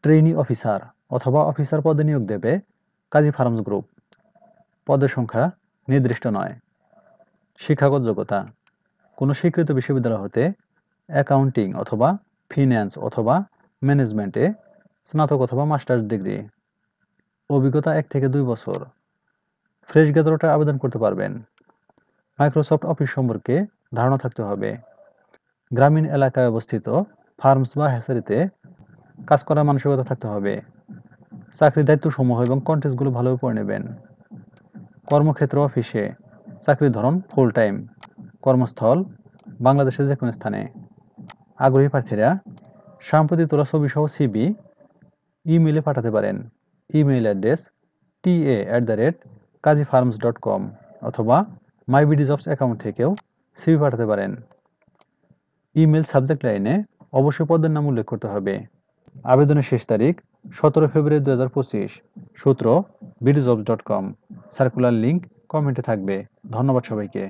Trainee officer অথবা officer পদে নিয়োগ দেবে কাজী ফার্মস গ্রুপ। পদের সংখ্যা নির্দিষ্ট নয়। শিক্ষাগত যোগ্যতা: কোনো স্বীকৃত বিশ্ববিদ্যালয় হতে অ্যাকাউন্টিং অথবা ফিন্যান্স অথবা ম্যানেজমেন্টে স্নাতক অথবা মাস্টার্স ডিগ্রি। অভিজ্ঞতা 1 থেকে 2 বছর। ফ্রেশ গ্র্যাজুয়েটরা আবেদন করতে পারবেন। মাইক্রোসফট অফিস সম্পর্কে ধারণা থাকতে হবে। গ্রামীণ এলাকায় অবস্থিত ফার্মস বা হ্যাচারিতে কাজ করার মানসিকতা থাকতে হবে। চাকরির দায়িত্বসমূহ এবং কন্টেস্টগুলো ভালোভাবে পড়ে নেবেন। কর্মক্ষেত্র অফিসে। চাকরির ধরন ফুল টাইম। কর্মস্থল বাংলাদেশের যে কোনো স্থানে। আগ্রহী প্রার্থীরা সাম্প্রতি তোলা ছবি সহ সিভি ইমেইলে পাঠাতে পারেন। ইমেইল অ্যাড্রেস ta@kajifarms.com অথবা মাইবিডিজবস অ্যাকাউন্ট থেকেও সিভি পাঠাতে পারেন। ইমেইল সাবজেক্ট লাইনে অবশ্যই পদের নাম উল্লেখ করতে হবে। আবেদনের শেষ তারিখ 17 ফেব্রুয়ারি 2025। সূত্র bidjobs.com। সার্কুলার লিংক কমেন্টে থাকবে। ধন্যবাদ সবাইকে।